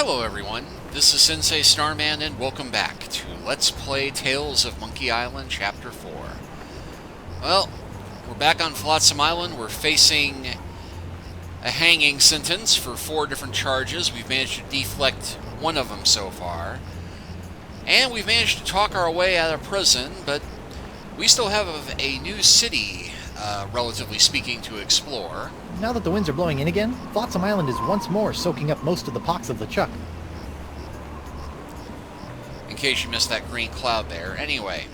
Hello everyone, this is Sensei Starman and welcome back to Let's Play Tales of Monkey Island Chapter 4. Well, we're back on Flotsam Island. We're facing a hanging sentence for 4 different charges. We've managed to deflect one of them so far. And we've managed to talk our way out of prison, but we still have a new city, relatively speaking, to explore. Now that the winds are blowing in again, Flotsam Island is once more soaking up most of the pox of the Chuck. In case you missed that green cloud there. Anyway,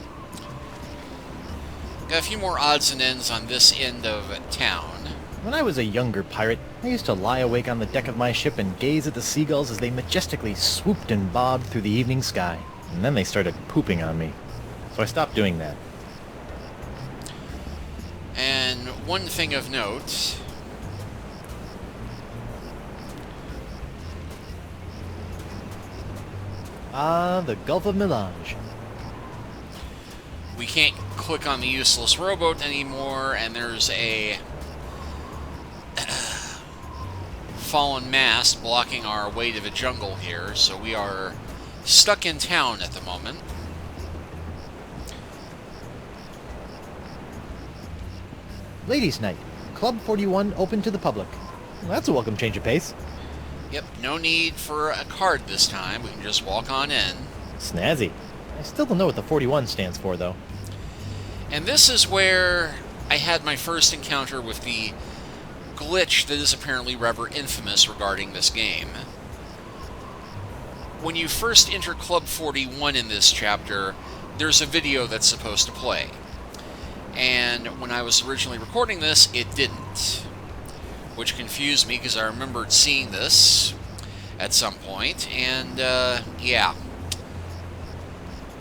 got a few more odds and ends on this end of town. When I was a younger pirate, I used to lie awake on the deck of my ship and gaze at the seagulls as they majestically swooped and bobbed through the evening sky. And then they started pooping on me. So I stopped doing that. And one thing of note, the Gulf of Melange. we can't click on the useless rowboat anymore, and there's a fallen mast blocking our way to the jungle here, so we are stuck in town at the moment. Ladies' Night. Club 41 open to the public. Well, that's a welcome change of pace. Yep, no need for a card this time. We can just walk on in. Snazzy. I still don't know what the 41 stands for, though. And this is where I had my first encounter with the glitch that is apparently rather infamous regarding this game. When you first enter Club 41 in this chapter, there's a video that's supposed to play. And when I was originally recording this, it didn't. Which confused me, because I remembered seeing this at some point, and, yeah.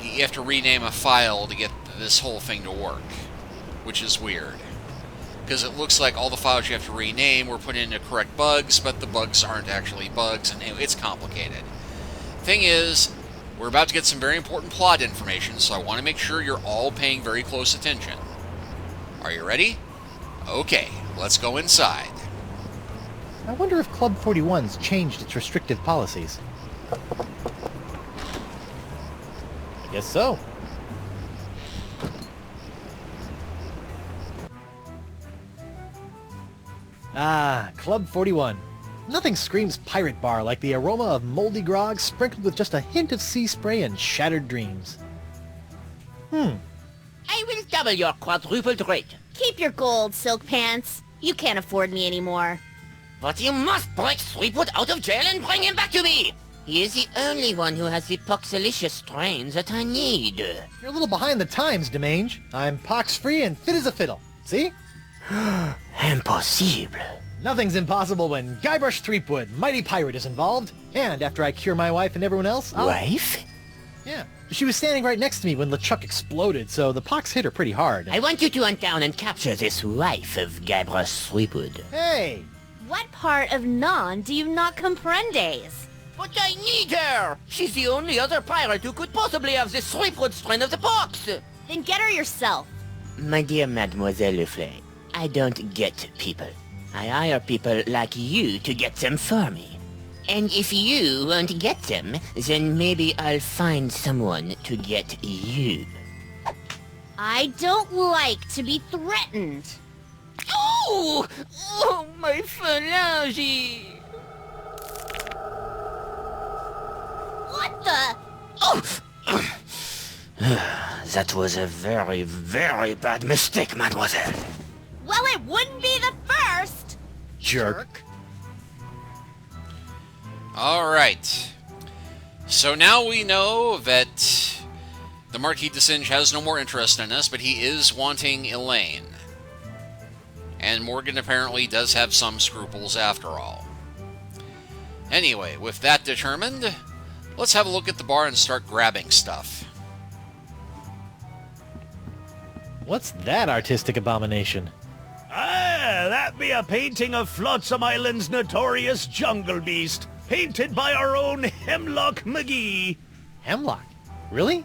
You have to rename a file to get this whole thing to work, which is weird. Because it looks like all the files you have to rename were put into correct bugs, but the bugs aren't actually bugs, and it's complicated. Thing is, we're about to get some very important plot information, so I want to make sure you're all paying very close attention. Are you ready? Okay, let's go inside. I wonder if Club 41's changed its restrictive policies. I guess so. Ah, Club 41. Nothing screams pirate bar like the aroma of moldy grog sprinkled with just a hint of sea spray and shattered dreams. I will double your quadrupled rate. Keep your gold, Silk Pants. You can't afford me anymore. But you must break Sweetwood out of jail and bring him back to me. He is the only one who has the poxalicious strains that I need. You're a little behind the times, Demange. I'm pox-free and fit as a fiddle. See? Impossible. Nothing's impossible when Guybrush Threepwood, mighty pirate, is involved. And after I cure my wife and everyone else, I'll... Wife? Yeah. She was standing right next to me when LeChuck exploded, so the pox hit her pretty hard. I want you to hunt down and capture this wife of Guybrush Threepwood. Hey! What part of non do you not comprendes? But I need her! She's the only other pirate who could possibly have the Threepwood strain of the pox! Then get her yourself. My dear Mademoiselle Leflay, I don't get people. I hire people like you to get them for me. And if you won't get them, then maybe I'll find someone to get you. I don't like to be threatened. Oh! Oh, my phalange! What the? Oh! That was a very, very bad mistake, mademoiselle. Well, it wouldn't be the first. Jerk. Alright. So now we know that the Marquis de Singe has no more interest in us, but he is wanting Elaine. And Morgan apparently does have some scruples after all. Anyway, with that determined, let's have a look at the bar and start grabbing stuff. What's that artistic abomination? Ah, that be a painting of Flotsam Island's notorious jungle beast, painted by our own Hemlock McGee. Hemlock? Really?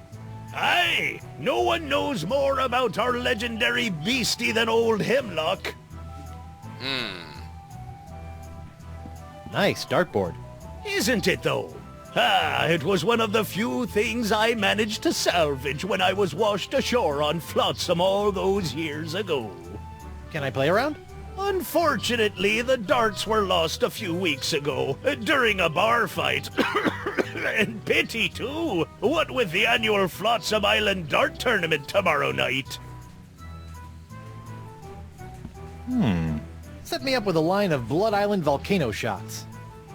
Aye, no one knows more about our legendary beastie than old Hemlock. Nice dartboard. Isn't it, though? It was one of the few things I managed to salvage when I was washed ashore on Flotsam all those years ago. Can I play around? Unfortunately, the darts were lost a few weeks ago, during a bar fight. And pity, too. What with the annual Flotsam Island dart tournament tomorrow night. Set me up with a line of Blood Island volcano shots.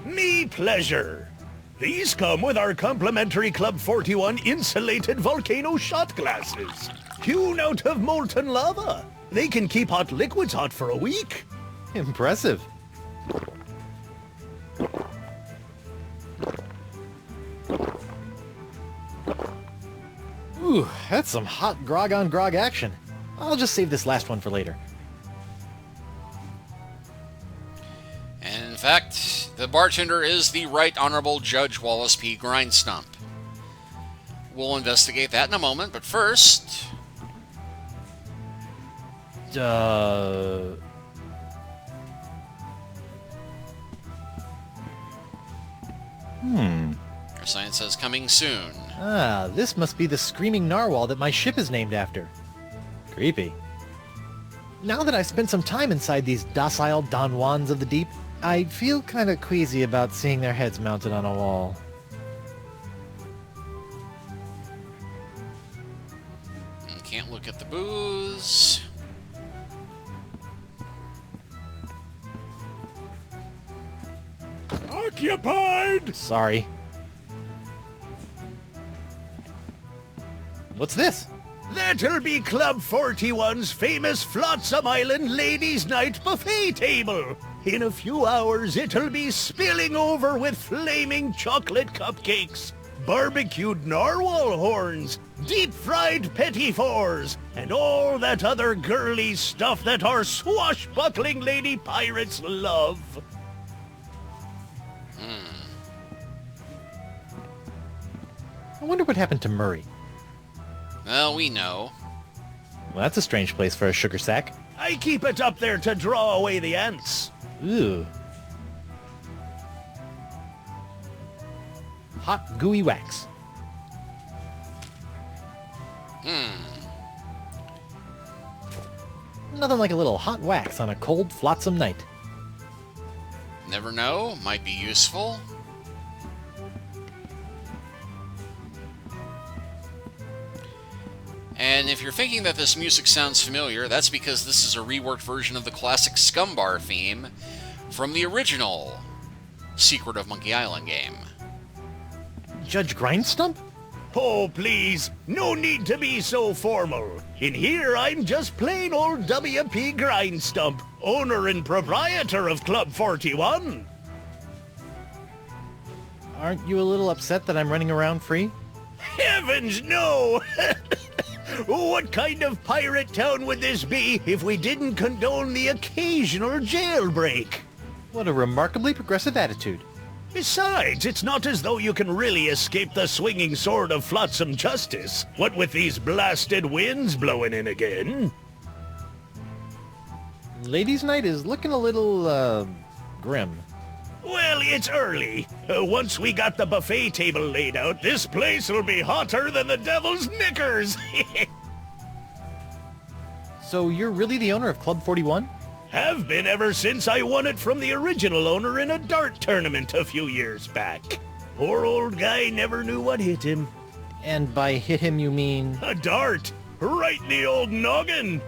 Me pleasure. These come with our complimentary Club 41 insulated volcano shot glasses. Hewn out of molten lava. They can keep hot liquids hot for a week. Impressive. Ooh, that's some hot grog on grog action. I'll just save this last one for later. And in fact, the bartender is the Right Honorable Judge Wallace P. Grindstump. We'll investigate that in a moment, but first... Our sign says coming soon. This must be the screaming narwhal that my ship is named after. Creepy. Now that I've spent some time inside these docile Don Juans of the deep, I feel kinda queasy about seeing their heads mounted on a wall. Can't look at the booze. Occupied! Sorry. What's this? That'll be Club 41's famous Flotsam Island Ladies' Night buffet table. In a few hours, it'll be spilling over with flaming chocolate cupcakes, barbecued narwhal horns, deep-fried petit fours, and all that other girly stuff that our swashbuckling lady pirates love. I wonder what happened to Murray. Well, we know. Well, that's a strange place for a sugar sack. I keep it up there to draw away the ants. Ooh. Hot, gooey wax. Nothing like a little hot wax on a cold, flotsam night. Never know. Might be useful. And if you're thinking that this music sounds familiar, that's because this is a reworked version of the classic Scumbar theme from the original Secret of Monkey Island game. Judge Grindstump? Oh, please, no need to be so formal. In here, I'm just plain old W.P. Grindstump, owner and proprietor of Club 41. Aren't you a little upset that I'm running around free? Heavens, no! What kind of pirate town would this be if we didn't condone the occasional jailbreak? What a remarkably progressive attitude. Besides, it's not as though you can really escape the swinging sword of Flotsam justice. What with these blasted winds blowing in again? Ladies' night is looking a little, grim. Well, it's early. Once we got the buffet table laid out, this place will be hotter than the devil's knickers. So you're really the owner of Club 41? Have been ever since I won it from the original owner in a dart tournament a few years back. Poor old guy never knew what hit him. And by hit him you mean... A dart! Right in the old noggin!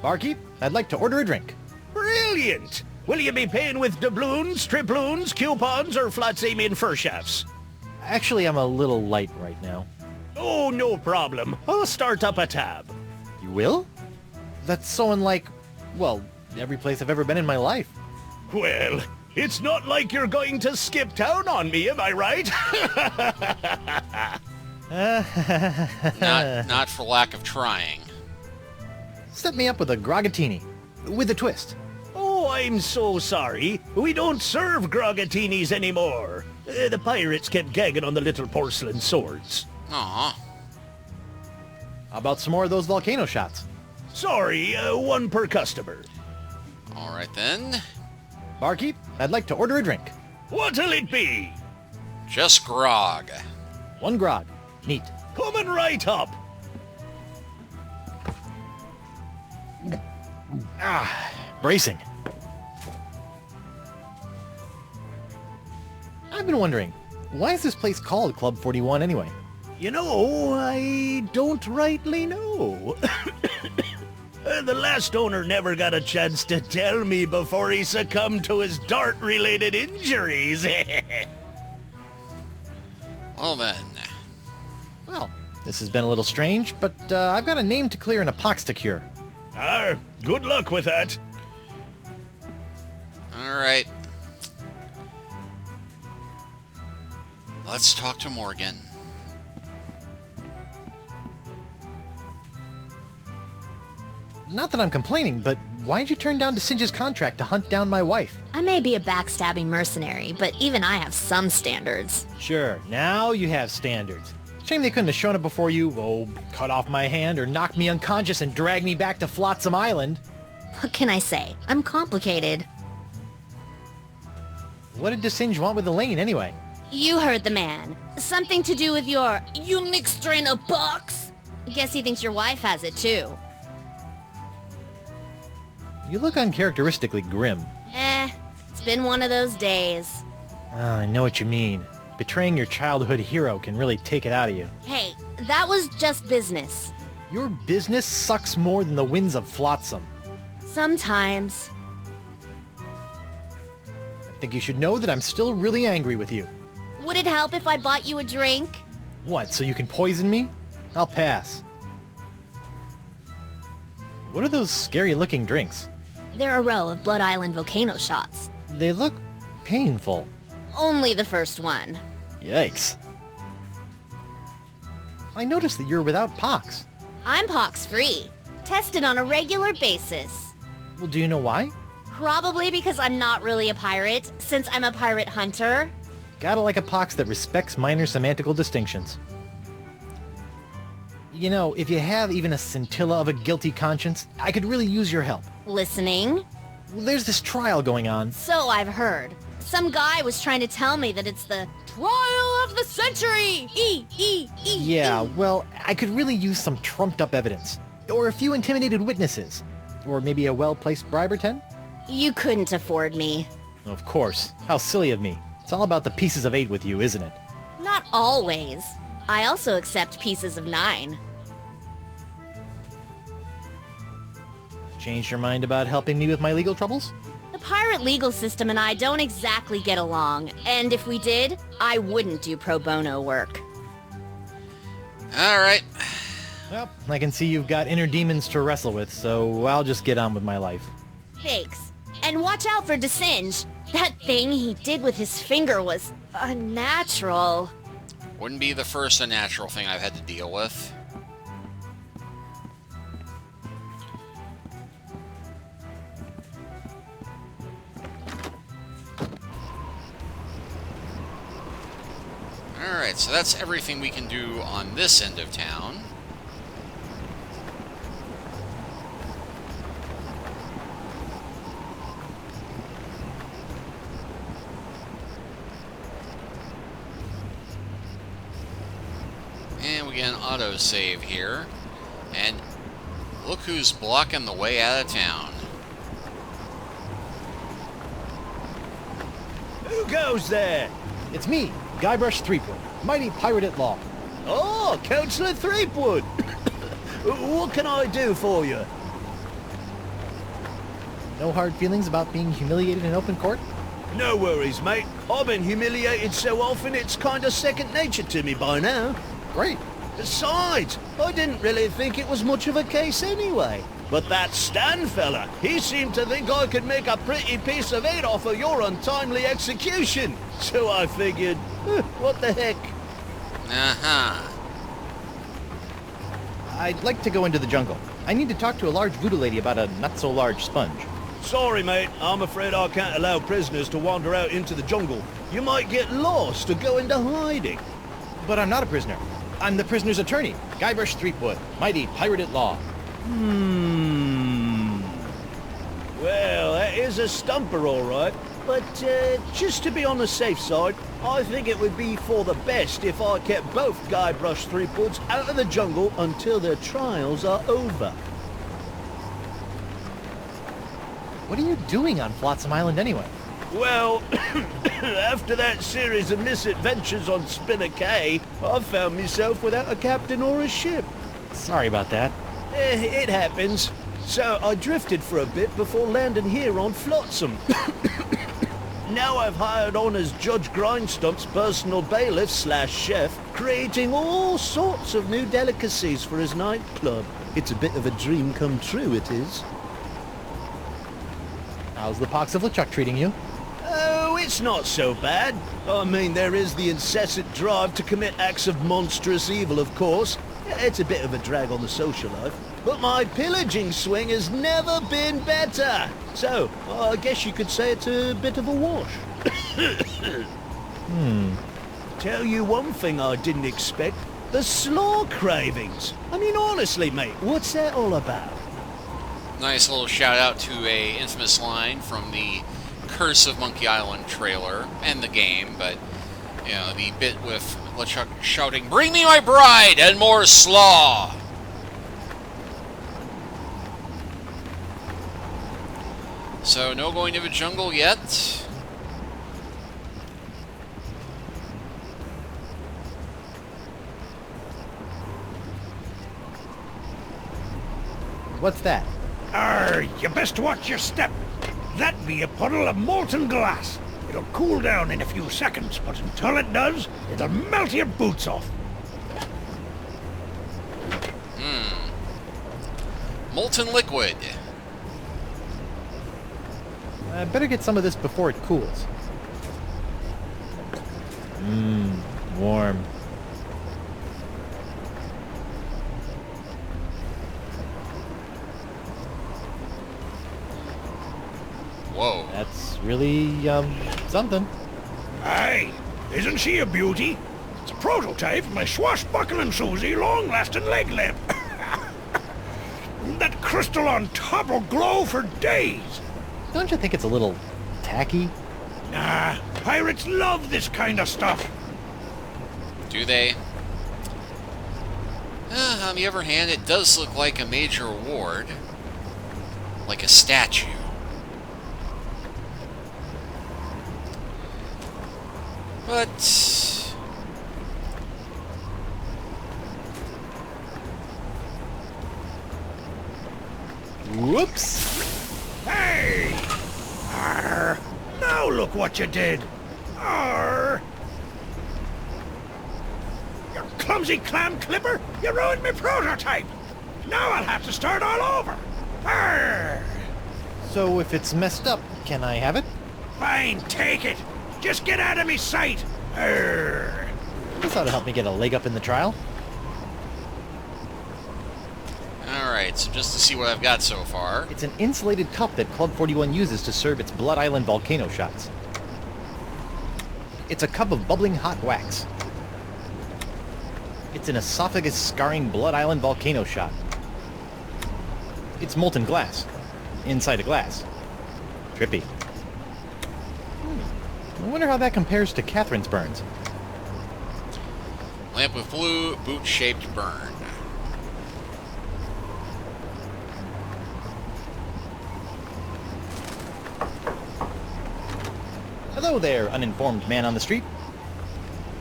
Barkeep, I'd like to order a drink. Brilliant! Will you be paying with doubloons, triploons, coupons, or Flotsam in fur shafts? Actually, I'm a little light right now. Oh, no problem. I'll start up a tab. You will? That's so unlike, well, every place I've ever been in my life. Well, it's not like you're going to skip town on me, am I right? Not for lack of trying. Set me up with a grogatini. With a twist. Oh, I'm so sorry. We don't serve grogatinis anymore. The pirates kept gagging on the little porcelain swords. Aw. How about some more of those volcano shots? Sorry, one per customer. All right then. Barkeep, I'd like to order a drink. What'll it be? Just grog. 1 grog. Neat. Coming right up. Bracing. I've been wondering, why is this place called Club 41 anyway? You know, I don't rightly know. The last owner never got a chance to tell me before he succumbed to his dart-related injuries. Well then. Well, this has been a little strange, but I've got a name to clear and a pox to cure. Good luck with that. Alright. Let's talk to Morgan. Not that I'm complaining, but why'd you turn down Singe's contract to hunt down my wife? I may be a backstabbing mercenary, but even I have some standards. Sure, now you have standards. Shame they couldn't have shown up before you, cut off my hand or knock me unconscious and drag me back to Flotsam Island. What can I say? I'm complicated. What did DeSinge want with Elaine anyway? You heard the man. Something to do with your unique strain of bucks? Guess he thinks your wife has it too. You look uncharacteristically grim. It's been one of those days. I know what you mean. Betraying your childhood hero can really take it out of you. Hey, that was just business. Your business sucks more than the winds of Flotsam. Sometimes. I think you should know that I'm still really angry with you. Would it help if I bought you a drink? What, so you can poison me? I'll pass. What are those scary-looking drinks? They're a row of Blood Island volcano shots. They look painful. Only the first one. Yikes. I noticed that you're without pox. I'm pox-free. Tested on a regular basis. Well, do you know why? Probably because I'm not really a pirate, since I'm a pirate hunter. Gotta like a pox that respects minor semantical distinctions. You know, if you have even a scintilla of a guilty conscience, I could really use your help. Listening? Well, there's this trial going on. So I've heard. Some guy was trying to tell me that it's the trial of the century! Yeah, well, I could really use some trumped-up evidence. Or a few intimidated witnesses. Or maybe a well-placed bribe or 10? You couldn't afford me. Of course. How silly of me. It's all about the pieces of 8 with you, isn't it? Not always. I also accept pieces of 9. Changed your mind about helping me with my legal troubles? The pirate legal system and I don't exactly get along, and if we did, I wouldn't do pro bono work. Alright. Well, I can see you've got inner demons to wrestle with, so I'll just get on with my life. Thanks. And watch out for DeSinge. That thing he did with his finger was unnatural. Wouldn't be the first unnatural thing I've had to deal with. Alright, so that's everything we can do on this end of town. And we get an autosave here. And look who's blocking the way out of town. Who goes there? It's me, Guybrush Threepwood, mighty pirate at law. Oh, Councillor Threepwood. What can I do for you? No hard feelings about being humiliated in open court? No worries, mate. I've been humiliated so often it's kind of second nature to me by now. Great. Besides, I didn't really think it was much of a case anyway. But that Stan fella, he seemed to think I could make a pretty piece of 8 off of your untimely execution. So I figured, what the heck? Uh-huh. I'd like to go into the jungle. I need to talk to a large voodoo lady about a not-so-large sponge. Sorry, mate. I'm afraid I can't allow prisoners to wander out into the jungle. You might get lost or go into hiding. But I'm not a prisoner. I'm the prisoner's attorney, Guybrush Threepwood, mighty pirate at law. Well, that is a stumper, all right. But just to be on the safe side, I think it would be for the best if I kept both Guybrush Threepwoods out of the jungle until their trials are over. What are you doing on Flotsam Island anyway? Well, after that series of misadventures on Spinner Cay, I found myself without a captain or a ship. Sorry about that. It happens. So I drifted for a bit before landing here on Flotsam. Now I've hired on as Judge Grindstump's personal bailiff / chef, creating all sorts of new delicacies for his nightclub. It's a bit of a dream come true, it is. How's the pox of LeChuck treating you? Oh, it's not so bad. I mean, there is the incessant drive to commit acts of monstrous evil, of course. It's a bit of a drag on the social life. But my pillaging swing has never been better. So, I guess you could say it's a bit of a wash. Tell you one thing I didn't expect. The slaw cravings. I mean, honestly, mate, what's that all about? Nice little shout out to a infamous line from the Curse of Monkey Island trailer and the game, but you know, the bit with LeChuck shouting, "Bring me my bride and more slaw!" So, no going to the jungle yet. What's that? You best watch your step. That be a puddle of molten glass. It'll cool down in a few seconds, but until it does, it'll melt your boots off. Molten liquid. I better get some of this before it cools. Warm. Whoa. That's really, something. Aye, isn't she a beauty? It's a prototype of my swashbuckling Susie long-lasting leg lamp. That crystal on top will glow for days. Don't you think it's a little tacky? Nah, pirates love this kind of stuff. Do they? On the other hand, it does look like a major award. Like a statue. But... Whoops! Hey! Arr! Now look what you did! Arr! You clumsy clam clipper! You ruined my prototype! Now I'll have to start all over! Arr! So if it's messed up, can I have it? Fine, take it! Just get out of me sight! Arr! This ought to help me get a leg up in the trial. Alright, so just to see what I've got so far. It's an insulated cup that Club 41 uses to serve its Blood Island volcano shots. It's a cup of bubbling hot wax. It's an esophagus-scarring Blood Island volcano shot. It's molten glass. Inside a glass. Trippy. I wonder how that compares to Catherine's burns. Lamp with blue, boot-shaped burn. Hello there, uninformed man on the street.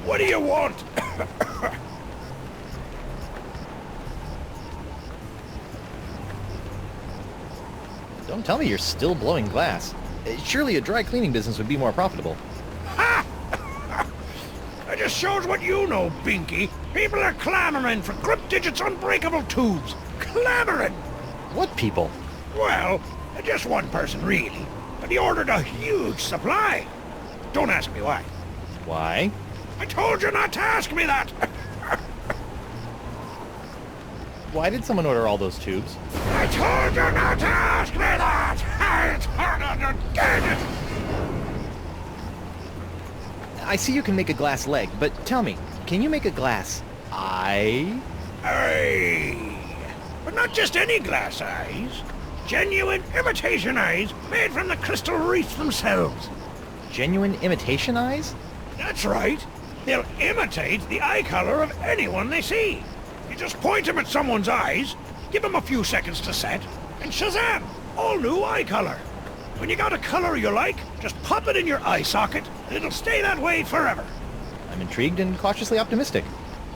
What do you want? Don't tell me you're still blowing glass. Surely a dry cleaning business would be more profitable. Ha! That just shows what you know, Binky. People are clamoring for Grip Digit's unbreakable tubes. Clamoring! What people? Well, just one person, really. But he ordered a huge supply. Don't ask me why. Why? I told you not to ask me that! Why did someone order all those tubes? I told you not to ask me that! I told you again! I see you can make a glass leg, but tell me, can you make a glass eye? Aye. But not just any glass eyes. Genuine imitation eyes made from the crystal wreaths themselves. Genuine imitation eyes? That's right. They'll imitate the eye color of anyone they see. You just point them at someone's eyes, give them a few seconds to set, and shazam! All new eye color. When you got a color you like, just pop it in your eye socket, and it'll stay that way forever. I'm intrigued and cautiously optimistic.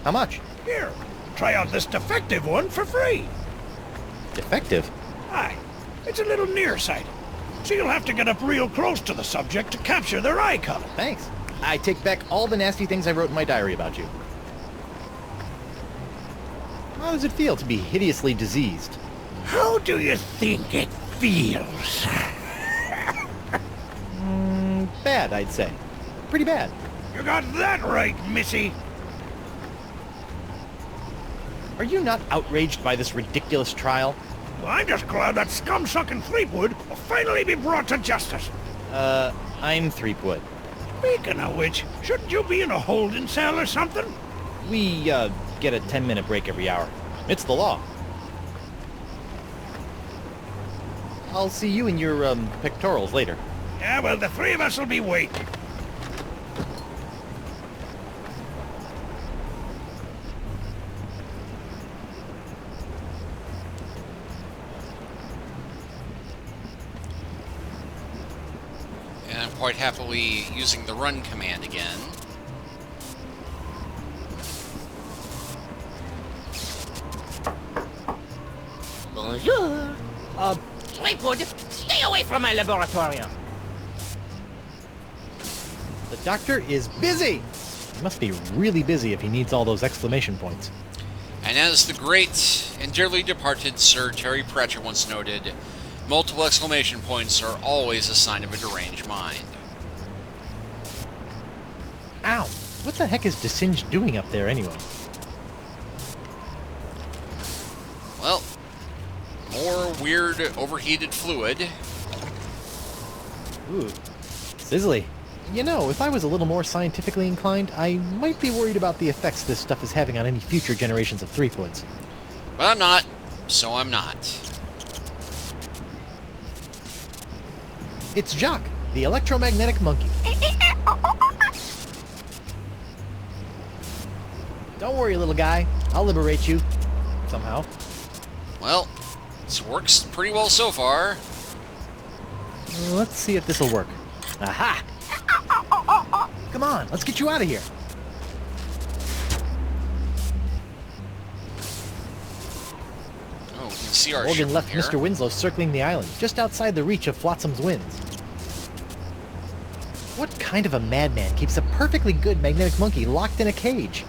How much? Here, try out this defective one for free. Defective? Aye, it's a little nearsighted, so you'll have to get up real close to the subject to capture their eye color. Thanks. I take back all the nasty things I wrote in my diary about you. How does it feel to be hideously diseased? How do you think it feels? Bad, I'd say. Pretty bad. You got that right, missy. Are you not outraged by this ridiculous trial? Well, I'm just glad that scum-sucking Threepwood will finally be brought to justice. I'm Threepwood. Speaking of which, shouldn't you be in a holding cell or something? We, get a 10-minute break every hour. It's the law. I'll see you in your, pectorals later. Yeah, well, the three of us will be waiting. And I'm quite happily using the run command again. Bonjour. Threepwood, stay away from my laboratorium. The doctor is busy! He must be really busy if he needs all those exclamation points. And as the great and dearly departed Sir Terry Pratchett once noted, multiple exclamation points are always a sign of a deranged mind. Ow! What the heck is DeSinge doing up there anyway? Well, more weird overheated fluid. Ooh, sizzly. You know, if I was a little more scientifically inclined, I might be worried about the effects this stuff is having on any future generations of Threepwoods. But I'm not, so I'm not. It's Jock, the electromagnetic monkey. Don't worry, little guy. I'll liberate you. Somehow. Well, this works pretty well so far. Let's see if this'll work. Aha! Come on, let's get you out of here. Oh, we can see our Morgan ship left here. Mr. Winslow circling the island, just outside the reach of Flotsam's winds. What kind of a madman keeps a perfectly good magnetic monkey locked in a cage?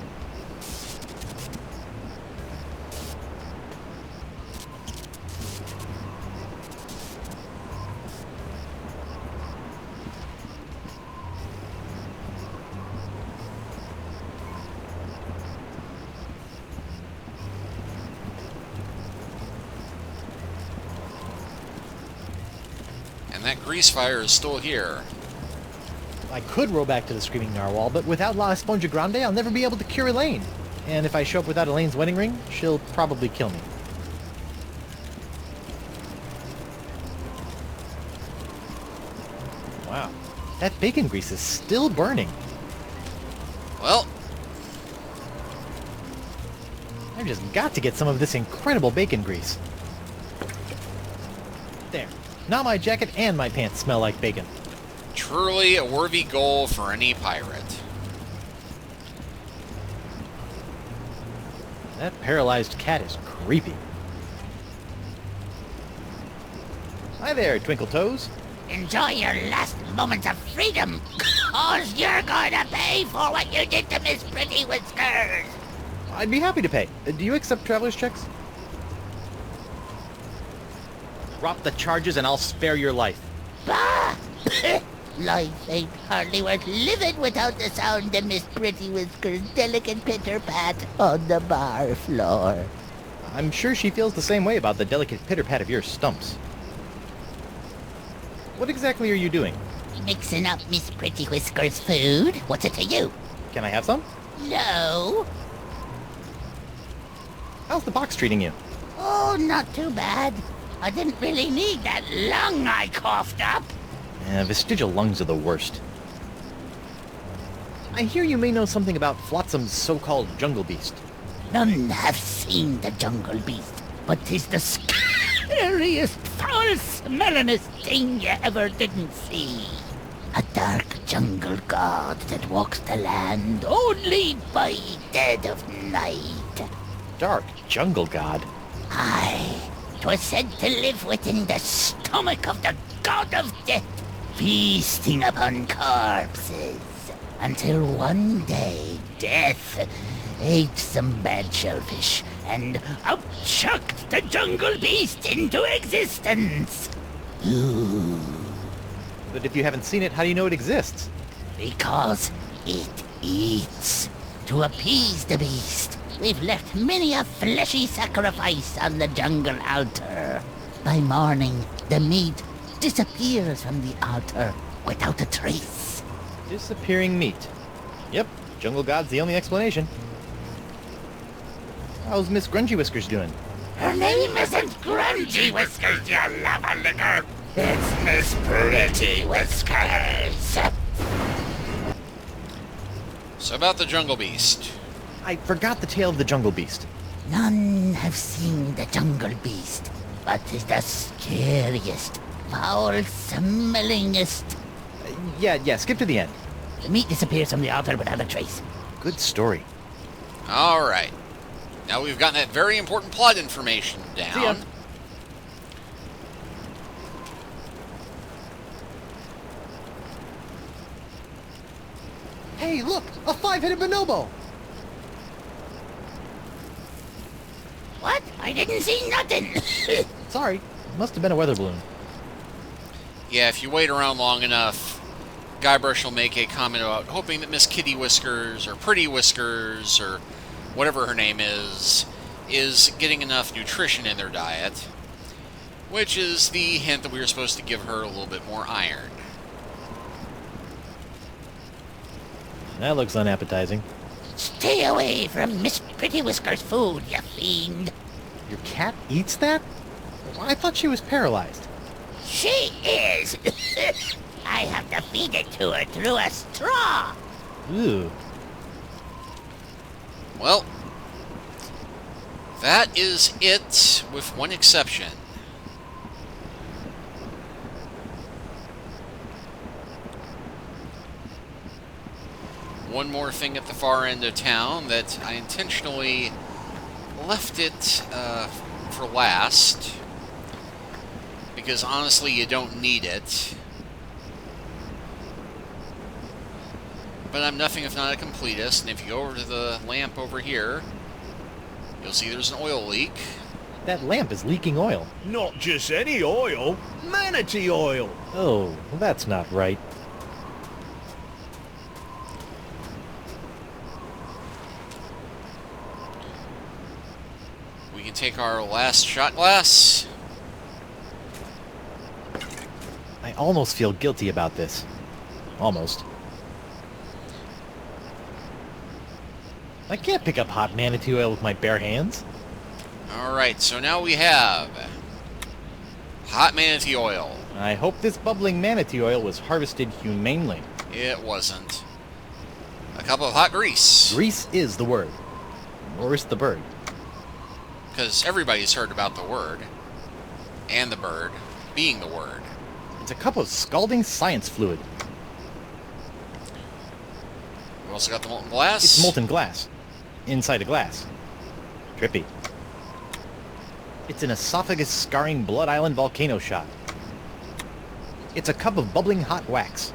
And that grease fire is still here. I could row back to the Screaming Narwhal, but without La Esponja Grande, I'll never be able to cure Elaine. And if I show up without Elaine's wedding ring, she'll probably kill me. Wow, that bacon grease is still burning. Well, I've just got to get some of this incredible bacon grease. There. Now my jacket and my pants smell like bacon. truly a worthy goal for any pirate. That paralyzed cat is creepy. Hi there, Twinkle Toes. Enjoy your last moments of freedom, cause you're going to pay for what you did to Miss Pretty Whiskers. I'd be happy to pay. Do you accept traveler's checks? Drop the charges and I'll spare your life. Bah! Life ain't hardly worth living without the sound of Miss Pretty Whiskers' delicate pitter-pat on the bar floor. I'm sure she feels the same way about the delicate pitter-pat of your stumps. What exactly are you doing? Mixing up Miss Pretty Whiskers' food? What's it to you? Can I have some? No. How's the box treating you? Oh, not too bad. I didn't really need that lung I coughed up. Vestigial lungs are the worst. I hear you may know something about Flotsam's so-called jungle beast. None have seen the jungle beast, but 'tis the scariest, foul-smellingest thing you ever didn't see. A dark jungle god that walks the land only by dead of night. Dark jungle god? Aye, 'twas said to live within the stomach of the god of death, feasting upon corpses, until one day death ate some bad shellfish and out-chucked the jungle beast into existence. Ooh. But if you haven't seen it, how do you know it exists? Because it eats. To appease the beast, we've left many a fleshy sacrifice on the jungle altar. By morning, the meat disappears from the altar without a trace. Disappearing meat. Yep, jungle god's the only explanation. How's Miss Grungy Whiskers doing? Her name isn't Grungy Whiskers, you lava-licker. It's Miss Pretty Whiskers. So about the jungle beast. I forgot the tale of the jungle beast. None have seen the jungle beast, but 'tis the scariest, foul-smellingest. Yeah, skip to the end. The meat disappears from the altar without a trace. Good story. Alright. Now we've gotten that very important plot information down. See ya. Hey, look! A five-headed bonobo! What? I didn't see nothing. Sorry, must have been a weather balloon. Yeah, if you wait around long enough, Guybrush will make a comment about hoping that Miss Kitty Whiskers, or Pretty Whiskers, or whatever her name is getting enough nutrition in their diet, which is the hint that we were supposed to give her a little bit more iron. That looks unappetizing. Stay away from Miss Pretty Whiskers' food, you fiend. Your cat eats that? I thought she was paralyzed. She is. I have to feed it to her through a straw. Ooh. Well, that is it, with one exception. One more thing at the far end of town that I intentionally left it for last, because honestly you don't need it. But I'm nothing if not a completist, and if you go over to the lamp over here, you'll see there's an oil leak. That lamp is leaking oil. Not just any oil, manatee oil. Oh, well, that's not right. We can take our last shot glass. I almost feel guilty about this. Almost. I can't pick up hot manatee oil with my bare hands. Alright, so now we have hot manatee oil. I hope this bubbling manatee oil was harvested humanely. It wasn't. A cup of hot grease. Grease is the word. Or is the bird. Because everybody's heard about the word. And the bird being the word. It's a cup of scalding science fluid. We also got the molten glass. It's molten glass. Inside a glass. Trippy. It's an esophagus-scarring Blood Island volcano shot. It's a cup of bubbling hot wax.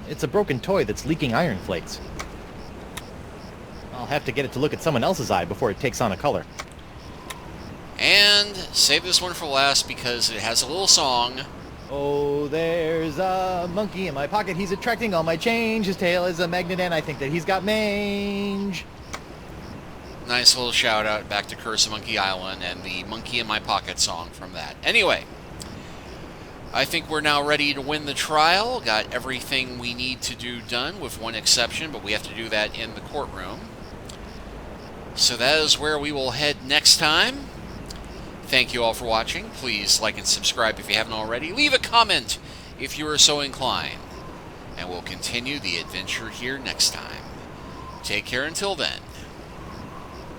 It's a broken toy that's leaking iron flakes. I'll have to get it to look at someone else's eye before it takes on a color. And save this one for last because it has a little song. Oh, there's a monkey in my pocket. He's attracting all my change. His tail is a magnet, and I think that he's got mange. Nice little shout out back to Curse of Monkey Island and the Monkey in My Pocket song from that. Anyway, I think we're now ready to win the trial. Got everything we need to do done with one exception, but we have to do that in the courtroom. So that is where we will head next time. Thank you all for watching. Please like and subscribe if you haven't already. Leave a comment if you are so inclined. and we'll continue the adventure here next time. Take care until then.